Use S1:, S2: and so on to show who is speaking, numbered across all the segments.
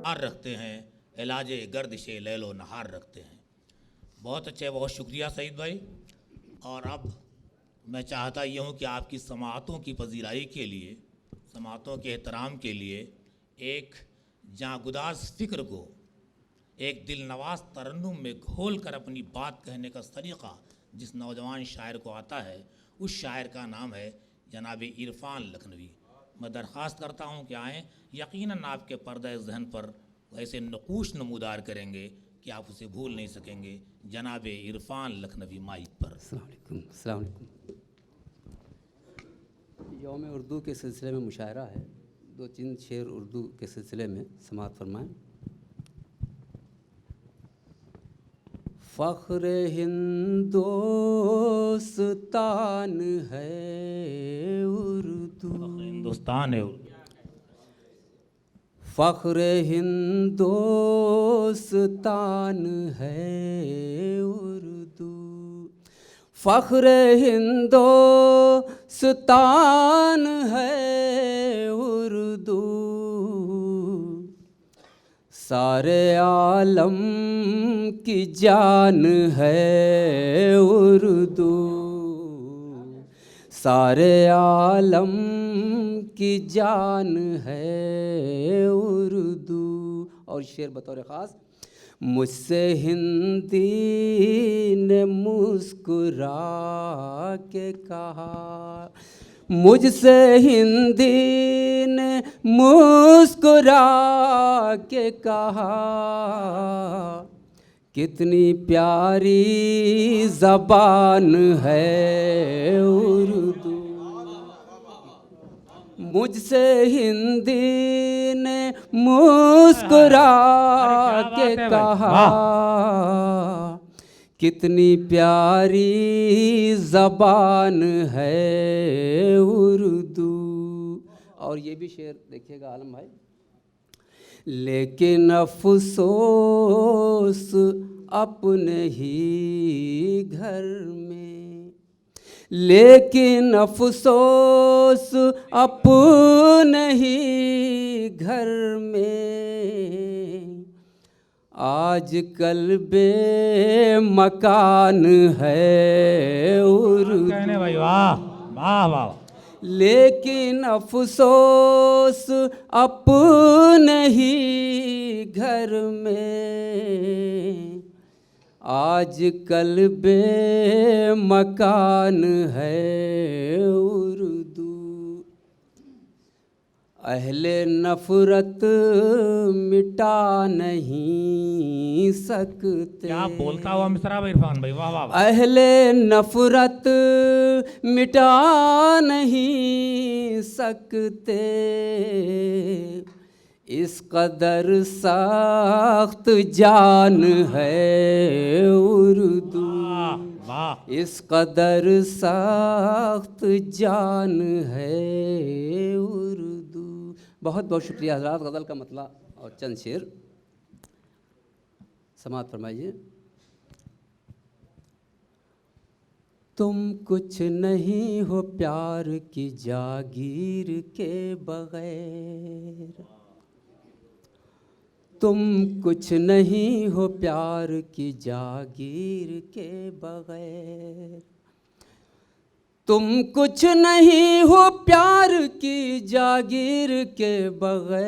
S1: हार रखते हैं, इलाजे गर्दिशे लैलो नहार रखते हैं। बहुत अच्छे, बहुत शुक्रिया सईद भाई। और अब मैं चाहता ये हूँ कि आपकी समाअतों की पजीराई के लिए, समाअतों के एहतराम के लिए एक जागुदाज फ़िक्र को एक दिल नवाज तरन्नुम में घोल कर अपनी बात कहने का तरीक़ा जिस नौजवान शायर को आता है, उस शायर का नाम है जनाब इरफान लखनवी। मैं दरख्वास्त करता हूँ कि आएँ, यकीनन आपके पर्दे ज़हन पर वैसे नकूश नमूदार करेंगे कि आप उसे भूल नहीं सकेंगे। जनाब इरफान लखनवी माइक पर।
S2: अस्सलाम वालेकुम। यौम उर्दू के सिलसिले में मुशायरा है, दो तीन शेर उर्दू के सिलसिले में समाअत फरमाएँ। फ़ख्र हिंदोस्तान है उर्दू,
S1: हिंदुस्तान है,
S2: फ़ख्र हिंदोस्तान है उर्दू, फ़ख्र हिंदोस्तान है उर्दू, सारे आलम की जान है उर्दू, सारे आलम की जान है उर्दू। और शेर बतौर ख़ास, मुझसे हिंदी ने मुस्कुरा के कहा, मुझसे हिंदी ने मुस्कुरा के कहा, कितनी प्यारी ज़बान है उर्दू, मुझसे हिंदी ने मुस्कुरा के कहा, कितनी प्यारी ज़बान है उर्दू। और ये भी शेर देखिएगा आलम भाई, लेकिन अफसोस अपने ही घर में, लेकिन अफसोस अपने ही घर में, आजकल बेमकान है उर्दू।
S1: भाई वाह वाह वाह।
S2: लेकिन अफसोस अपने ही घर में, आजकल बेमकान है उर्दू। अहले नफ़रत मिटा नहीं सकते।
S1: क्या बोलता हुआ मिसरा इरफान भाई, वाह वाह।
S2: अहले नफ़रत मिटा नहीं सकते, इस कदर सख्त जान है उर्दू, इस कदर सख्त जान है उर्दू। बहुत बहुत शुक्रिया हज़रात। गज़ल का मतला और चंद शेर समाअत फरमाइए। तुम कुछ नहीं हो प्यार की जागीर के बगैर, तुम कुछ नहीं हो प्यार की जागीर के बगैर, तुम कुछ नहीं हो प्यार की जागीर के बगैर,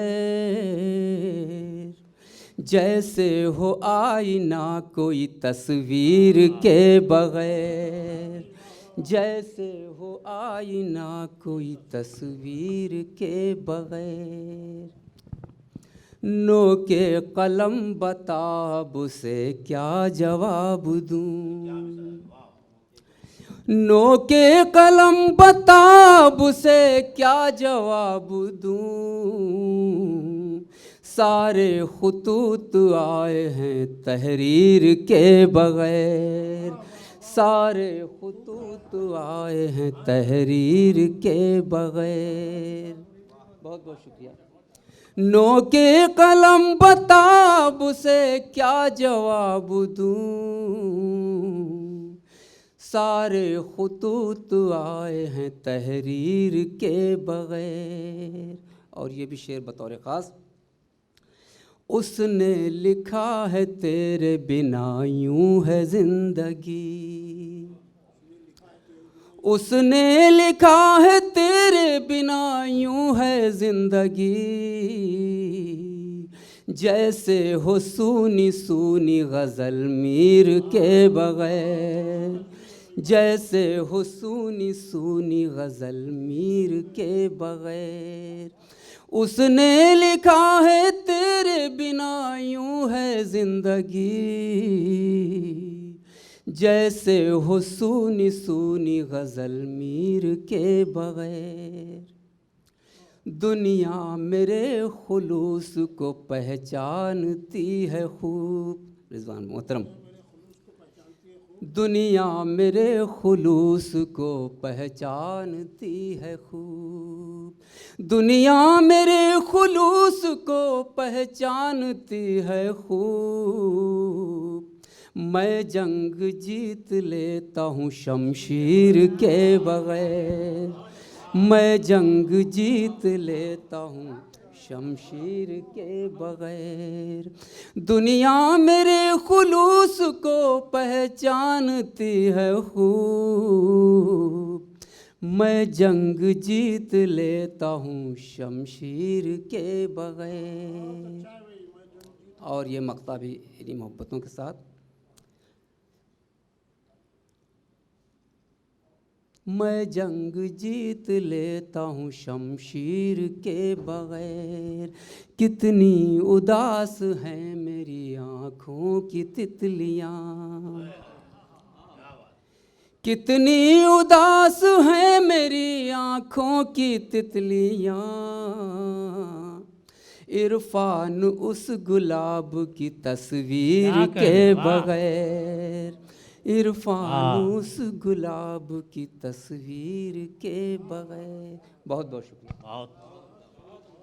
S2: जैसे हो आईना कोई तस्वीर के बगैर, जैसे हो आईना कोई तस्वीर के बगैर। नो के कलम बताब उसे क्या जवाब दूँ, नो के कलम बताब उसे क्या जवाब दूँ। सारे खुतूत आए हैं तहरीर के बगैर, सारे खुतूत आए हैं तहरीर के बगैर। बहुत बहुत शुक्रिया। नो के कलम बताब से क्या जवाब दूँ, सारे खुतूत आए हैं तहरीर के बग़ैर। और ये भी शेर बतौर ख़ास, उसने लिखा है तेरे बिना यूं है ज़िंदगी, उसने लिखा है तेरे बिना यूं है ज़िंदगी, जैसे हो सूनी सूनी गज़ल मीर के बग़ैर, जैसे हो सूनी सूनी गज़ल मीर के बग़ैर। उसने लिखा है तेरे बिना यूं है ज़िंदगी, जैसे हो सूनी सूनी गज़ल मीर के बग़ैर। दुनिया मेरे खुलूस को पहचानती है खूब, रिज़वान मोहतरम, दुनिया मेरे खुलूस को पहचानती है खूब, दुनिया मेरे खुलूस को पहचानती है खूब। मैं जंग जीत लेता हूँ शमशीर के बग़ैर, मैं जंग जीत लेता हूँ शमशीर के बग़ैर। दुनिया मेरे खुलूस को पहचानती है खूब, मैं जंग जीत लेता हूँ शमशीर के बग़ैर। और ये मक़ता भी इन्हीं मोहब्बतों के साथ। मैं जंग जीत लेता हूँ शमशीर के बग़ैर। कितनी उदास हैं मेरी आँखों की तितलियाँ, कितनी उदास हैं मेरी आँखों की तितलियाँ, इरफान उस गुलाब की तस्वीर के बग़ैर, इरफान उस गुलाब की तस्वीर के बग़ैर। बहुत बहुत शुक्रिया।
S1: बहुत